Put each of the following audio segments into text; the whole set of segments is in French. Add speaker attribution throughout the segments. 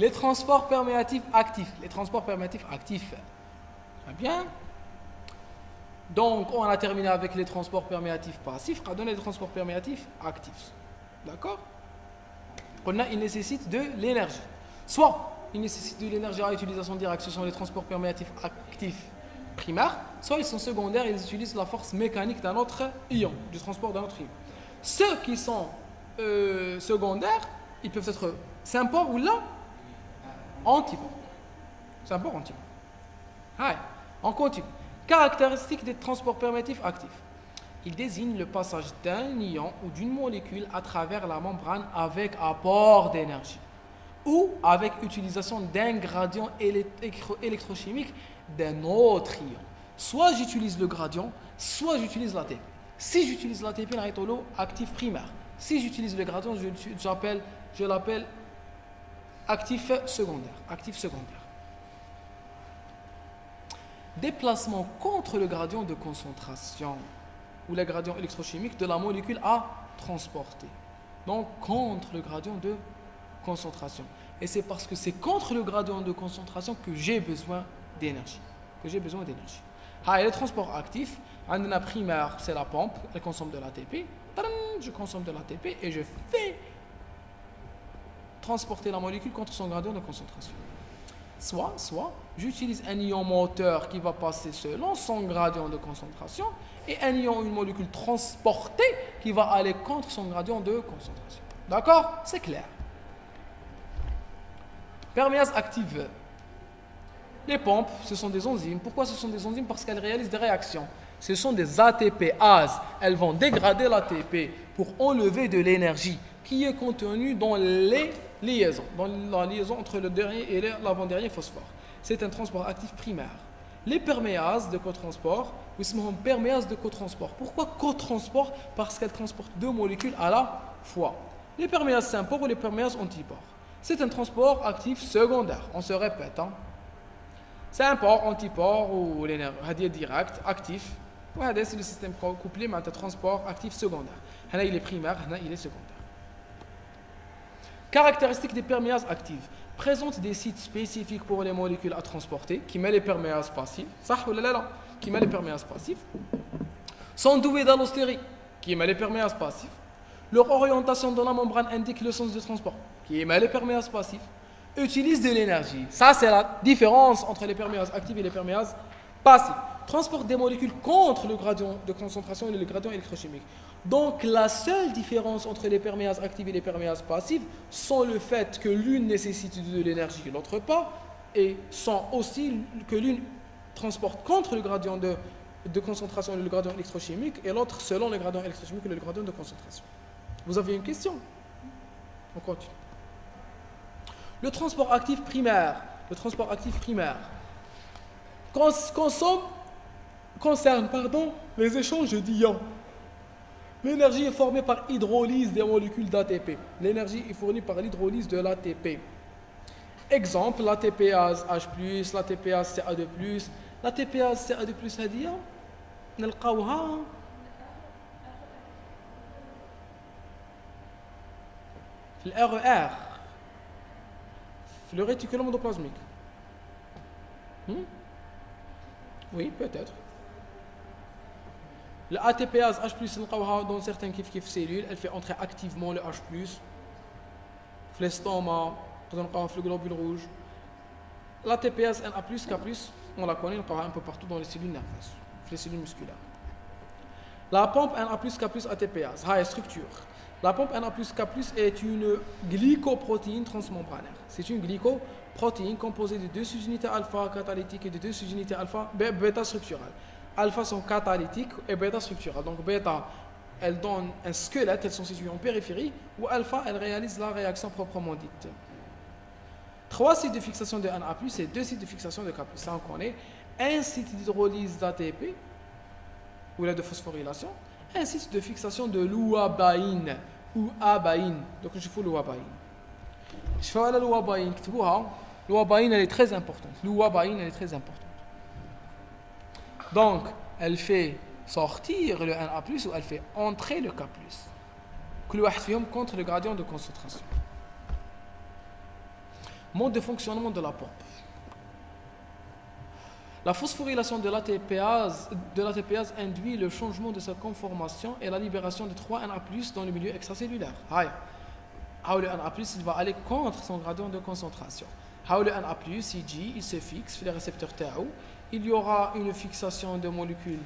Speaker 1: Les transports perméatifs actifs. Les transports perméatifs actifs. Très bien. Donc, on a terminé avec les transports perméatifs passifs. On a donné les transports perméatifs actifs. D'accord? Il nécessite de l'énergie. Soit il nécessite de l'énergie à utilisation directe, ce sont les transports perméatifs actifs primaires, soit ils sont secondaires, ils utilisent la force mécanique d'un autre ion, du transport d'un autre ion. Ceux qui sont secondaires, ils peuvent être sympores ou là, antipores. Sympores, antipores. Allez, on continue. Caractéristiques des transports perméatifs actifs. Il désigne le passage d'un ion ou d'une molécule à travers la membrane avec apport d'énergie ou avec utilisation d'un gradient électrochimique d'un autre ion. Soit j'utilise le gradient, soit j'utilise l'ATP. Si j'utilise l'ATP, actif primaire. Si j'utilise le gradient, je l'appelle actif secondaire. Actif secondaire. Déplacement contre le gradient de concentration ou le gradient électrochimique de la molécule à transporter. Donc contre le gradient de concentration. Et c'est parce que c'est contre le gradient de concentration que j'ai besoin d'énergie. Les transports actifs, la primaire, c'est la pompe, elle consomme de l'ATP. Je consomme de l'ATP et je fais transporter la molécule contre son gradient de concentration. Soit j'utilise un ion moteur qui va passer selon son gradient de concentration et un ion, une molécule transportée qui va aller contre son gradient de concentration. D'accord? C'est clair. Perméase active. Les pompes, ce sont des enzymes. Pourquoi ce sont des enzymes? Parce qu'elles réalisent des réactions. Ce sont des ATPases. Elles vont dégrader l'ATP pour enlever de l'énergie qui est contenue dans les liaisons, dans la liaison entre le dernier et l'avant-dernier phosphore. C'est un transport actif primaire. Les perméases de cotransport, ou sinon perméases de cotransport. Pourquoi cotransport? Parce qu'elles transportent deux molécules à la fois. Les perméases sympores ou les perméases antipores. C'est un transport actif secondaire. On se répète. Sympore, antipore ou l'énergie direct, actif. C'est le système couplé, mais un transport actif secondaire. Il est primaire, il est secondaire. Caractéristiques des perméases actives. Présentent des sites spécifiques pour les molécules à transporter, qui met les perméases passives. Ça ou là, qui met les perméases passives. Sont doués d'allostérie, qui met les perméases passives. Leur orientation dans la membrane indique le sens de transport, qui émet les perméases passifs. Utilisent de l'énergie. Ça, c'est la différence entre les perméases actives et les perméases passives. Transportent des molécules contre le gradient de concentration et le gradient électrochimique. Donc, la seule différence entre les perméases actives et les perméases passives sont le fait que l'une nécessite de l'énergie et l'autre pas, et sont aussi que l'une transporte contre le gradient de concentration et le gradient électrochimique, et l'autre selon le gradient électrochimique et le gradient de concentration. Vous avez une question? On continue. Le transport actif primaire. Concerne les échanges d'ions. L'énergie est formée par hydrolyse des molécules d'ATP. L'énergie est fournie par l'hydrolyse de l'ATP. Exemple, l'ATPase H+, l'ATPase CA2+. l'ATPase CA2+, هذه نلقاوها في الRER, le réticulum endoplasmique. Oui, peut-être. La ATPase H+, dans certains cellules, elle fait entrer activement le H+, l'estomac, le globule rouge. La TPase NA+, K+, on la connaît, on la un peu partout dans les cellules nerveuses, les cellules musculaires. La pompe NA+, K+, ATPase, structure. La pompe NA+, K+, est une glycoprotéine transmembranaire. C'est une glycoprotéine composée de deux sous-unités alpha catalytiques et de deux sous-unités alpha bêta structurales. Alpha sont catalytiques et bêta structurales. Donc bêta, elles donnent un squelette, elles sont situées en périphérie, ou alpha, elles réalisent la réaction proprement dite. 3 sites de fixation de NA+, et 2 sites de fixation de K+. Ça, on connaît. Un site d'hydrolyse d'ATP, ou là de phosphorylation, un site de fixation de l'ouabaïne, ou abaïne. Donc je fais l'ouabaïne. Je fais la l'ouabaïne. L'ouabaïne, elle est très importante. L'ouabaïne, elle est très importante. Donc, elle fait sortir le NA+, ou elle fait entrer le K+. Que le contre le gradient de concentration. Mode de fonctionnement de la pompe. La phosphorylation de l'ATPase induit le changement de sa conformation et la libération de 3 Na+ dans le milieu extracellulaire. Le Na+, il va aller contre son gradient de concentration. Le Na+, il se fixe sur les récepteurs TAO. Il y aura une fixation de molécules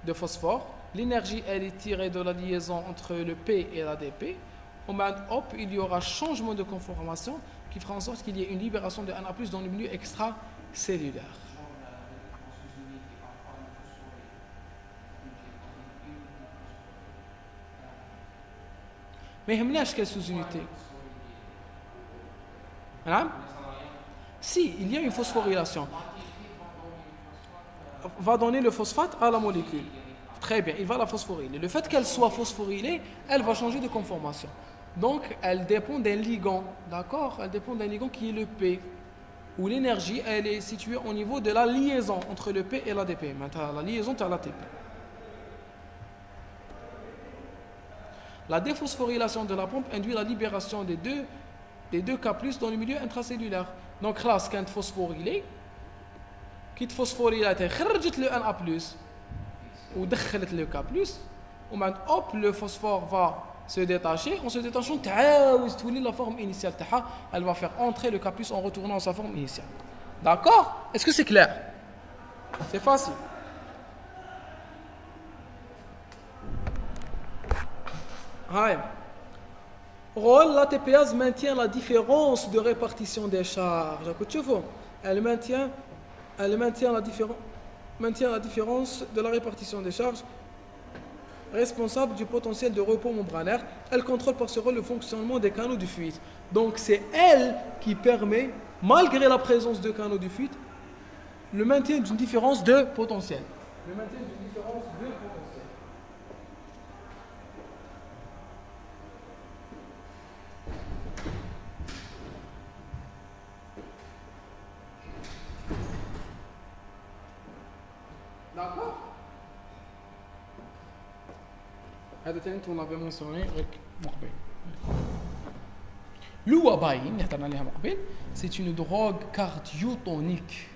Speaker 1: de phosphore. L'énergie, elle est tirée de la liaison entre le P et l'ADP. Au moment hop, il y aura changement de conformation qui fera en sorte qu'il y ait une libération de Na+ dans le milieu extracellulaire. Mais il n'y a quelle sous-unité? Si, il y a une phosphorylation. Va donner le phosphate à la molécule. Très bien, il va la phosphoryler. Le fait qu'elle soit phosphorylée, elle va changer de conformation. Donc, elle dépend d'un ligand, d'accord? Elle dépend d'un ligand qui est le P, où l'énergie, elle est située au niveau de la liaison entre le P et l'ADP. Maintenant, la liaison, tu as l'ATP. La déphosphorylation de la pompe induit la libération des deux K+ dans le milieu intracellulaire. Donc, là, quand phosphorylé, qui te phosphorylate, خرجت le Na+, ou دخلت le K+, ou maintenant, hop, le phosphore va se détacher. En se détachant, la forme initiale, elle va faire entrer le K+ en retournant à sa forme initiale. D'accord? Est-ce que c'est clair? C'est facile. Rôle, l'ATPase maintient la différence de répartition des charges. Elle maintient la différence de la répartition des charges responsable du potentiel de repos membranaire. Elle contrôle par ce rôle le fonctionnement des canaux de fuite. Donc c'est elle qui permet, malgré la présence de canaux de fuite, le maintien d'une différence de potentiel. Le maintien d'une différence de potentiel. D'accord? On avait mentionné le Wabaïn, c'est une drogue cardiotonique.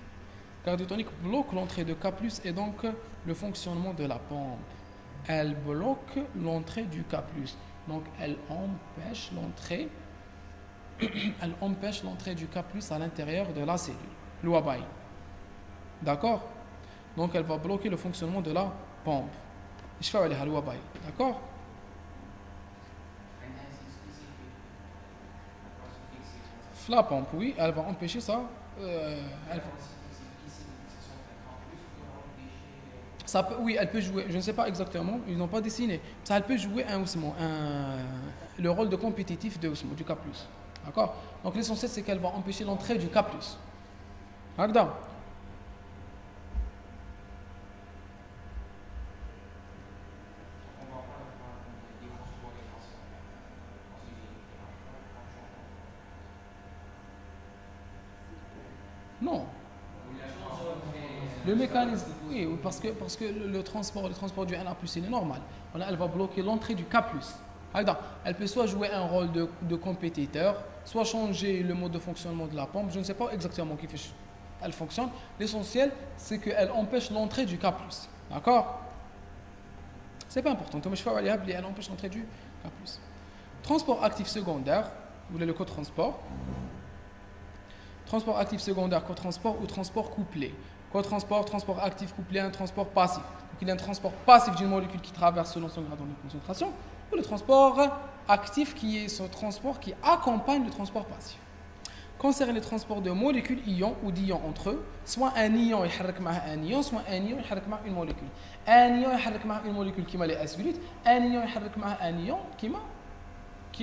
Speaker 1: Cardiotonique bloque l'entrée de K+ et donc le fonctionnement de la pompe. Elle bloque l'entrée du K+. Donc elle empêche l'entrée du K+ à l'intérieur de la cellule. Le Wabaïn. D'accord? Donc elle va bloquer le fonctionnement de la pompe. Je fais aller à l'ouabaï, d'accord? La pompe, oui, elle va empêcher ça. Oui, elle peut jouer, je ne sais pas exactement, ils n'ont pas dessiné. Ça, elle peut jouer le rôle de compétitif du K+. D'accord? Donc l'essentiel, c'est qu'elle va empêcher l'entrée du K+. D'accord? Non. Le mécanisme, oui, parce que le transport du Na+, il est normal. Elle va bloquer l'entrée du K+. Elle peut soit jouer un rôle de compétiteur, soit changer le mode de fonctionnement de la pompe. Je ne sais pas exactement qui fait elle fonctionne. L'essentiel, c'est qu'elle empêche l'entrée du K+. D'accord? C'est pas important. Elle empêche l'entrée du K+. Transport actif secondaire, vous voulez le cotransport. Transport actif secondaire, cotransport ou transport couplé. Cotransport, transport actif couplé à un transport passif. Donc il y a un transport passif d'une molécule qui traverse selon son gradient de concentration, ou le transport actif qui est ce transport qui accompagne le transport passif. Concerne les transports de molécules ions ou d'ions entre eux, soit un ion يحرك معه un ion, soit un ion يحرك معه une molécule. Un ion يحرك معه une molécule qui m'a les acélytes, un ion يحرك معه un ion qui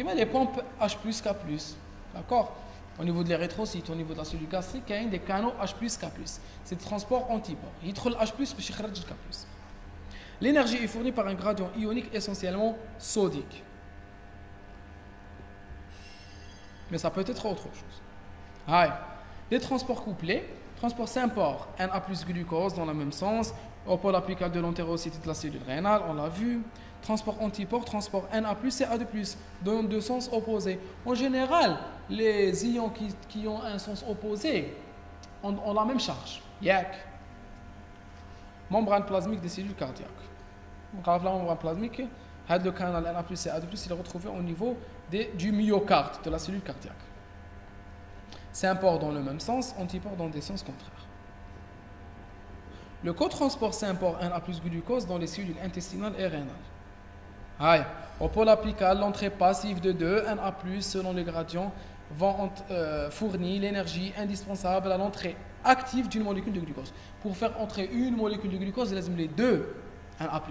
Speaker 1: m'a les pompes H+, K+. D'accord? Au niveau de l'érythrocyte, au niveau de la cellule gastrique, il y a des canaux H+, K+. C'est le transport antipore. Il trouve H+, puis il خرج K+. L'énergie est fournie par un gradient ionique essentiellement sodique. Mais ça peut être autre chose. Les transports couplés, transport sympore, Na+ glucose dans le même sens, au pôle apical de l'entérocyte de la cellule rénale, on l'a vu. Transport antipore, transport Na+, CA2+, dans deux sens opposés. En général, les ions qui ont un sens opposé ont la même charge. Yak. Membrane plasmique des cellules cardiaques. Donc, la membrane plasmique, le canal Na+, et A+, il est retrouvé au niveau du myocarde, de la cellule cardiaque. Sympore dans le même sens, antipore dans des sens contraires. Le cotransport sympore Na+ glucose dans les cellules intestinales et rénales. Au pôle apical, l'entrée passive de 2 Na+, selon les gradients, vont fournir l'énergie indispensable à l'entrée active d'une molécule de glucose. Pour faire entrer une molécule de glucose, il y a les 2 Na+.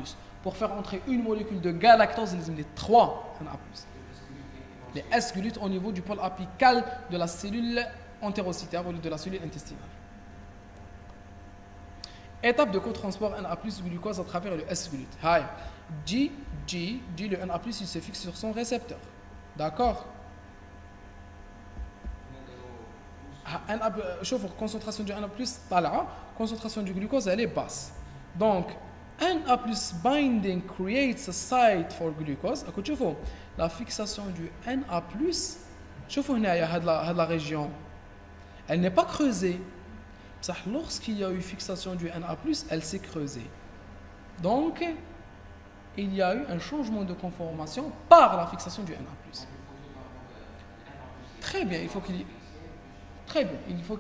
Speaker 1: Pour faire entrer une molécule de galactose, il y a les 3 Na+. Les S-glutes au niveau du pôle apical de la cellule entérocytaire ou de la cellule intestinale. Étape de cotransport Na+ glucose à travers le S-glute. Le Na+, il se fixe sur son récepteur. D'accord? Chauffe, concentration du Na+, concentration du glucose, elle est basse. Donc, Na+ binding creates a site for glucose. La fixation du Na+, la région, elle n'est pas creusée. Lorsqu'il y a eu fixation du Na+, elle s'est creusée. Donc, il y a eu un changement de conformation par la fixation du Na+. Très bien, il faut qu'il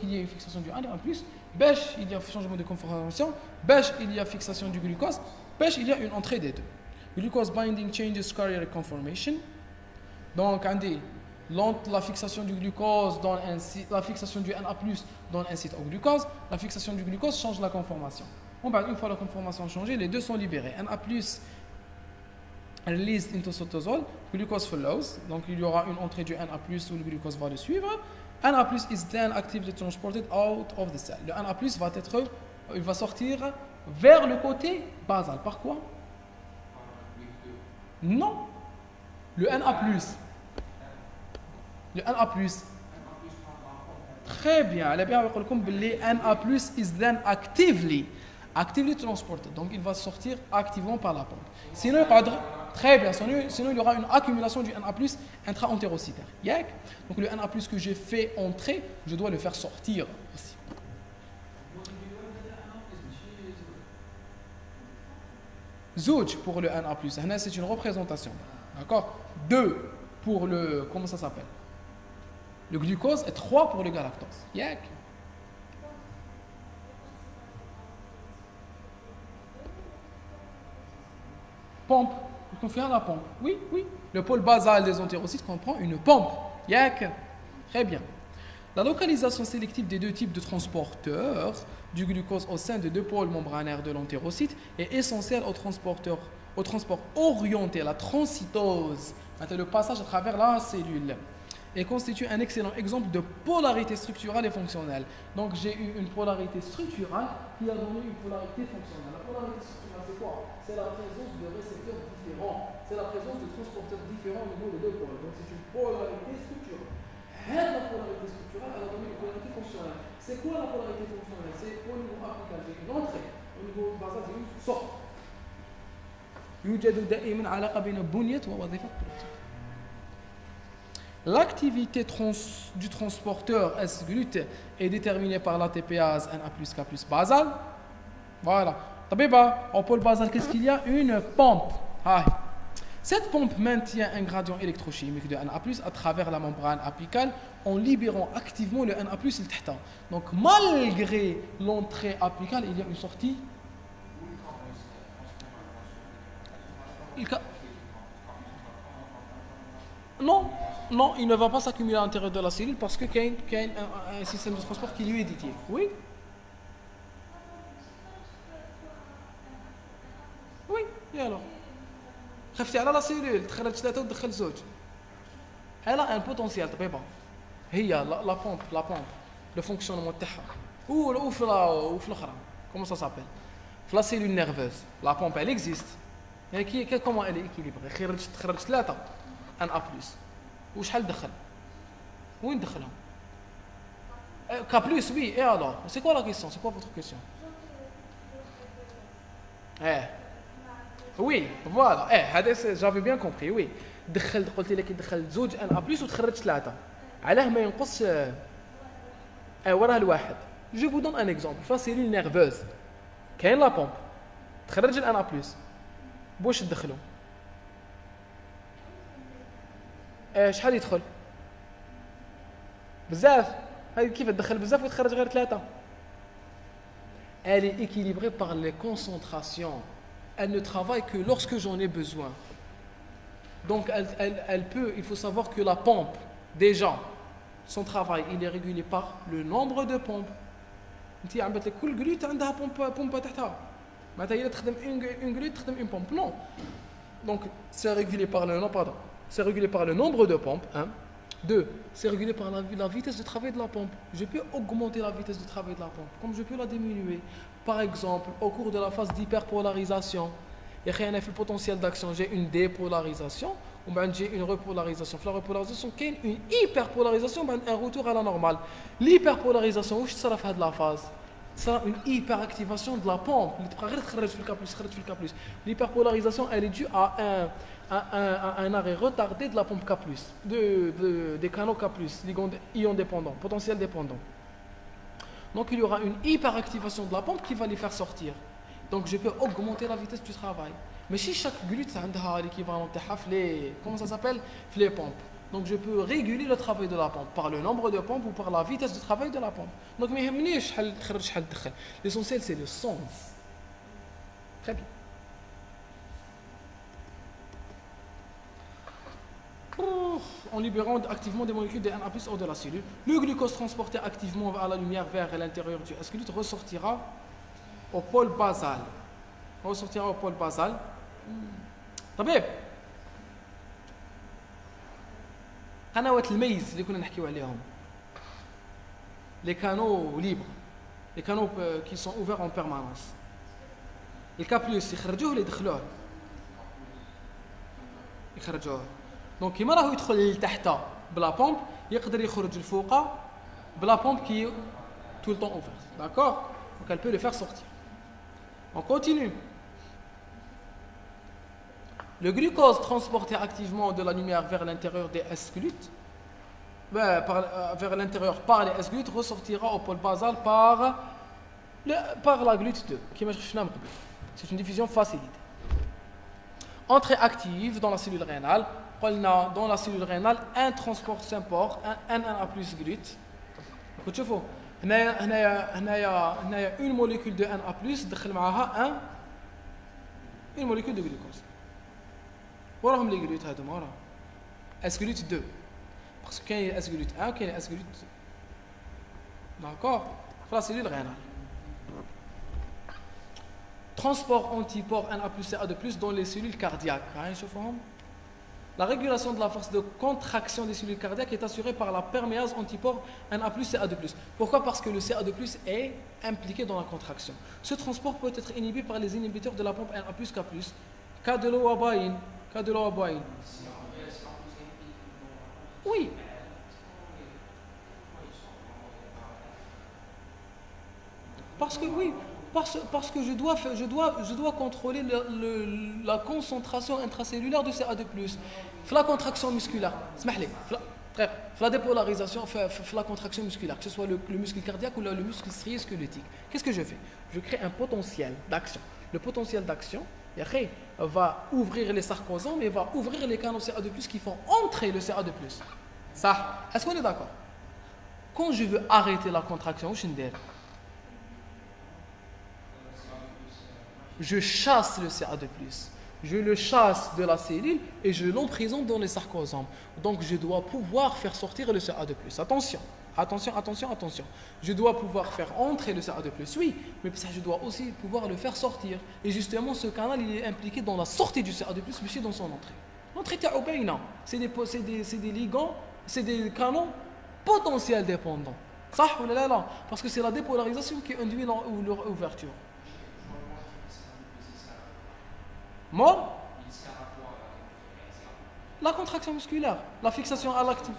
Speaker 1: y ait une fixation du Na+, bêche, il y a un changement de conformation, bêche, il y a fixation du glucose, bêche, il y a une entrée des deux. Glucose binding changes carrier conformation. Donc, la fixation du glucose donne un site, la fixation du Na+ donne un site au glucose, la fixation du glucose change la conformation. Une fois la conformation changée, les deux sont libérés. Na+ released into cytosol, glucose follows, donc il y aura une entrée du Na+ où le glucose va le suivre. Na+ is then actively transported out of the cell. Le Na+ va sortir vers le côté basal. Par quoi? Non. Le Na+. Le Na+. Très bien. Le Na+ is then actively transported. Donc il va sortir activement par la pompe. Sinon, très bien. Sinon, il y aura une accumulation du Na+ intra-entérocytaire. Donc le Na+ que j'ai fait entrer, je dois le faire sortir aussi. Zouj pour le Na+. C'est une représentation. D'accord? 2 pour le... Comment ça s'appelle? Le glucose et 3 pour le galactose. Pompe. Vous confiez à la pompe. Oui. Le pôle basal des entérocytes comprend une pompe. Très bien. La localisation sélective des deux types de transporteurs du glucose au sein de deux pôles membranaires de l'entérocyte est essentielle au transport orienté à la transcytose, le passage à travers la cellule, et constitue un excellent exemple de polarité structurale et fonctionnelle. Donc j'ai eu une polarité structurale qui a donné une polarité fonctionnelle. La polarité structurale, c'est quoi? C'est la présence de récepteurs différents, c'est la présence de transporteurs différents au niveau des deux pôles. Donc c'est une polarité structurelle. La polarité structurale, elle a donné une polarité fonctionnelle. C'est quoi la polarité fonctionnelle? C'est au niveau apical, j'ai une entrée, au niveau basal, j'ai une sortie. يوجد دائما علاقة بين بنية ووظيفة البروتين. L'activité du transporteur S-glute est déterminée par l'ATPase Na+K+ basal. Voilà. Au pôle basal, qu'est-ce qu'il y a? Une pompe. Cette pompe maintient un gradient électrochimique de Na+ à travers la membrane apicale en libérant activement le Na+ le tahta. Donc malgré l'entrée apicale, il y a une sortie. Non, il ne va pas s'accumuler à l'intérieur de la cellule parce qu'il y a un système de transport qui lui est dédié. Oui, et alors? خفتي على لا سيلول تخرج 3 وتدخل 2. Elle a un potentiel طبيبه. هي la pompe le fonctionnement تاعها وفي الاخرى. Comment ça s'appelle? La cellule nerveuse. La pompe elle existe. Mais comment elle est équilibrée? تخرج 3 Na+. وشحال دخل؟ وين دخلهم؟ K+, oui, et alors? C'est quoi la question? C'est quoi votre question? Oui, voilà. J'avais bien compris, oui. قلت لك دخل 2 Na+ وتخرج 3. علاه ما ينقص وراه الواحد. Je vous donne un exemple. فا cellule nerveuse كاين لا بومب تخرج الان بلس بواش تدخلو شحال يدخل بزاف هاي كيف تدخل بزاف وتخرج غير 3. Elle est équilibrée par les concentrations. Elle ne travaille que lorsque j'en ai besoin. Donc elle peut, il faut savoir que la pompe, déjà, son travail, il est régulé par le nombre de pompes. انت عم بتلك كل جلوت عندها بومبه تحتها معناتها هي تخدم une glute تخدم une pompe. Non. Donc c'est régulé par le pardon, c'est régulé par le nombre de pompes. 1. 2. C'est régulé par la vitesse de travail de la pompe. Je peux augmenter la vitesse de travail de la pompe, comme je peux la diminuer. Par exemple, au cours de la phase d'hyperpolarisation, il y a un potentiel d'action, j'ai une dépolarisation, ou bien j'ai une repolarisation. La repolarisation, il y a une hyperpolarisation, un retour à la normale. L'hyperpolarisation, où ça fait de la phase? Ça une hyperactivation de la pompe. L'hyperpolarisation, elle est due à un arrêt retardé de la pompe K+, des canaux K+, ions dépendants, potentiels dépendants. Donc il y aura une hyperactivation de la pompe qui va les faire sortir. Donc je peux augmenter la vitesse du travail. Mais si chaque glute a l'équivalent de comment ça s'appelle? Les pompes. Donc je peux réguler le travail de la pompe par le nombre de pompes ou par la vitesse de travail de la pompe. Donc l'essentiel c'est le sens. Très bien. En libérant activement des molécules de Na+ hors de la cellule, le glucose transporté activement à la lumière vers l'intérieur du asculite ressortira au pôle basal. Ressortira au pôle basal. طبيب قنوات الميز اللي كنا نحكيو عليهم les canaux libres, les canaux qui sont ouverts en permanence. الكا بلس يخرجوه ولا يدخلوه؟ يخرجوه. دونك كيما راهو يدخل لتحت بلا بومب يقدر يخرج لفوق بلا بومب qui est tout le temps ouverte. D'accord? Donc elle peut le faire sortir. On continue. Le glucose transporté activement de la lumière vers l'intérieur des S-glutes, vers l'intérieur par les S-glutes, ressortira au pôle basal par la glute 2. C'est une diffusion facilitée. Entrée active dans la cellule rénale. Dans la cellule rénale, un transport s'import, un Na+ glute. وتشوفوا هنايا une molécule de Na+ دخل معها une molécule de glucose. وراهم لي glutes هذوما راه S-glute 2 parce que كاين S-glute 1 وكاين S-glute d'accord في la cellule rénale. Transport antiport Na+ et A2+ dans les cellules cardiaques. La régulation de la force de contraction des cellules cardiaques est assurée par la perméase antiport Na+ et A2+. Pourquoi? Parce que le Ca2+ est impliqué dans la contraction. Ce transport peut être inhibé par les inhibiteurs de la pompe Na+, K+, K2-loabaïne. Oui. Parce que oui. Parce que je dois contrôler la concentration intracellulaire de Ca2+. La contraction musculaire. La dépolarisation, la contraction musculaire, que ce soit le muscle cardiaque ou le muscle strié squelettique. Qu'est-ce que je fais? Je crée un potentiel d'action. Le potentiel d'action va ouvrir les sarcosomes et va ouvrir les canaux Ca2+ qui font entrer le Ca2+. Ça, est-ce qu'on est d'accord? Quand je veux arrêter la contraction, je chasse le Ca2+. Je le chasse de la cellule et je l'emprisonne dans les sarcosomes. Donc je dois pouvoir faire sortir le Ca2+. Attention. Je dois pouvoir faire entrer le Ca2+, oui, mais ça, je dois aussi pouvoir le faire sortir. Et justement, ce canal, il est impliqué dans la sortie du Ca2+, mais aussi dans son entrée. L'entrée, c'est des ligands, c'est des canaux potentiels dépendants. Ça, parce que c'est la dépolarisation qui induit l'ouverture. Mort? La contraction musculaire, la fixation à l'active.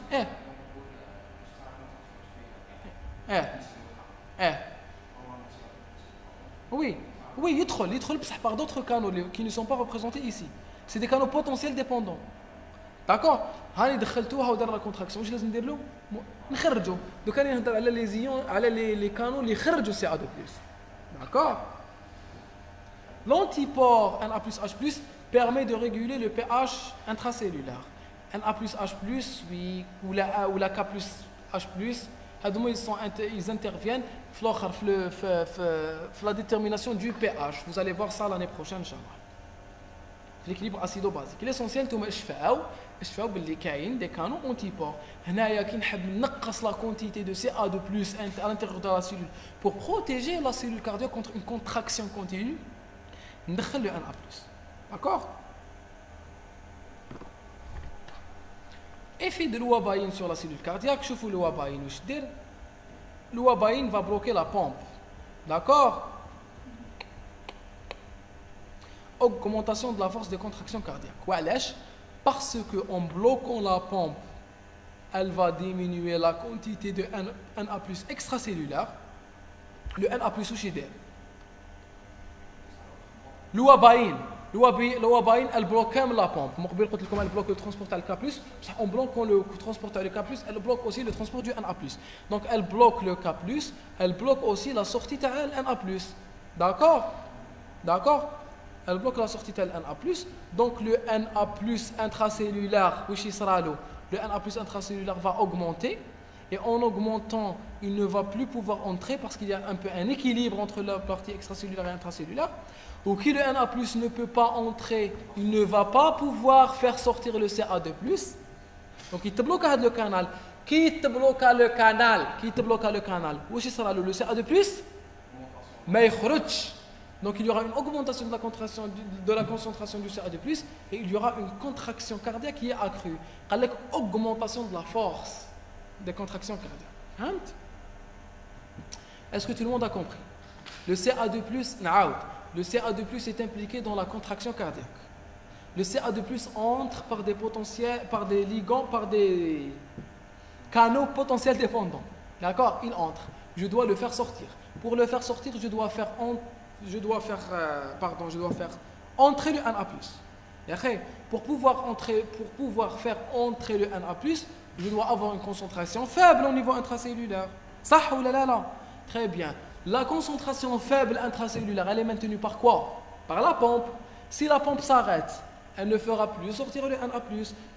Speaker 1: Oui, il troll par d'autres canaux qui ne sont pas représentés ici. C'est des canaux potentiels dépendants. D'accord? هاني دخلتوها ودار لا كونتراكسيون. واش لازم ندير له؟ نخرجوا. دوك راني نهضر على لي زيون، على لي كانون اللي يخرجوا سي ا دو بلس. داكور. L'antipore Na+H+ permet de réguler le pH intracellulaire. Na+H+, oui, ou la K+H+, ils interviennent dans la détermination du pH. Vous allez voir ça l'année prochaine, Inch'Allah. L'équilibre acido-basique. L'essentiel, c'est que باللي كاين des canaux antipores. هنايا كي نحب نقص la quantité de Ca2+ à l'intérieur de la cellule pour protéger la cellule cardiaque contre une contraction continue. ندخل le Na+. D'accord? Effet de l'ouabaïne sur la cellule cardiaque. شوفوا l'ouabaïne واش دير. L'ouabaïne va bloquer la pompe. D'accord? Augmentation de la force de contraction cardiaque. وعلاش؟ Parce qu'en bloquant la pompe, elle va diminuer la quantité de Na+ extracellulaire. Le Na+, واش يدير؟ L'ouabaïne, elle bloque même la pompe. Elle bloque le transport de K+, en bloquant le transport de K+, elle bloque aussi le transport du Na+. Donc elle bloque le K+, elle bloque aussi la sortie de Na+. D'accord? D'accord? Elle bloque la sortie de Na+. Donc le Na+ intracellulaire, le Na+ intracellulaire va augmenter. Et en augmentant, il ne va plus pouvoir entrer parce qu'il y a un peu un équilibre entre la partie extracellulaire et intracellulaire. Ou qui le Na+ ne peut pas entrer, il ne va pas pouvoir faire sortir le Ca2+. Donc il te bloque le canal. Qui te bloque le canal? Où est-ce que le Ca2+? Mais donc il y aura une augmentation de la concentration du Ca2+, et il y aura une contraction cardiaque qui est accrue. Avec augmentation de la force des contractions cardiaques. Est-ce que tout le monde a compris? Le Ca2+, le Ca2+ est impliqué dans la contraction cardiaque. Le Ca2+ entre par des potentiels, par des ligands, par des canaux potentiels dépendants. D'accord? Il entre. Je dois le faire sortir. Pour le faire sortir, je dois faire entrer le Na+. Pour pouvoir faire entrer le Na+, je dois avoir une concentration faible au niveau intracellulaire. Ça ou là. Très bien. La concentration faible intracellulaire, elle est maintenue par quoi? Par la pompe. Si la pompe s'arrête, elle ne fera plus sortir le Na+.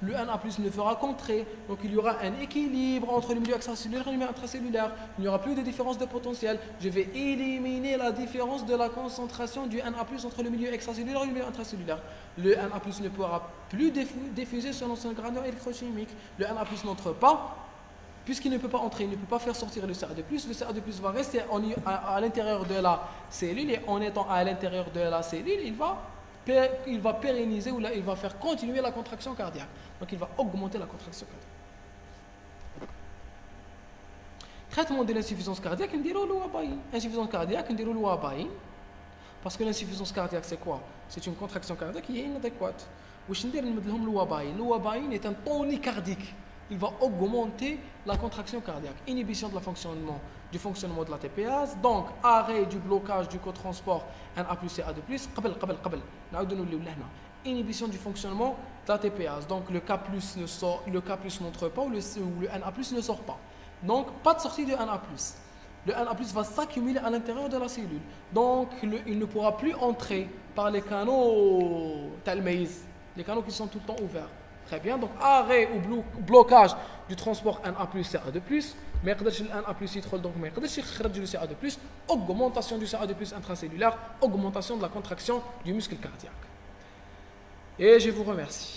Speaker 1: Le Na+ ne fera qu'entrer. Donc il y aura un équilibre entre le milieu extracellulaire et le milieu intracellulaire. Il n'y aura plus de différence de potentiel. Je vais éliminer la différence de la concentration du Na+ entre le milieu extracellulaire et le milieu intracellulaire. Le Na+ ne pourra plus diffuser selon son gradient électrochimique. Le Na+ n'entre pas. Puisqu'il ne peut pas entrer, il ne peut pas faire sortir le Ca2+, le Ca2+ va rester à l'intérieur de la cellule, et en étant à l'intérieur de la cellule, il va pérenniser, ou là, il va faire continuer la contraction cardiaque. Donc il va augmenter la contraction cardiaque. Traitement de l'insuffisance cardiaque, on dirait l'ouabaïne. Insuffisance cardiaque, on dirait l'ouabaïne. Parce que l'insuffisance cardiaque, c'est quoi? C'est une contraction cardiaque qui est inadéquate. L'ouabaïne est un tonicardique. Il va augmenter la contraction cardiaque, inhibition du fonctionnement de la TPase, donc arrêt du blocage du cotransport Na+ Ca2+, inhibition du fonctionnement de la TPase, donc le K+ n'entre pas ou le Na+ ne sort pas. Donc pas de sortie de Na+. Le Na+ va s'accumuler à l'intérieur de la cellule, donc il ne pourra plus entrer par les canaux talmaïs, les canaux qui sont tout le temps ouverts. Très bien, donc arrêt ou blocage du transport Na+ Ca2+, mais Na+ يدخل donc ما يقدرش يخرج le Ca2+, augmentation du Ca2+ intracellulaire, augmentation de la contraction du muscle cardiaque. Et je vous remercie.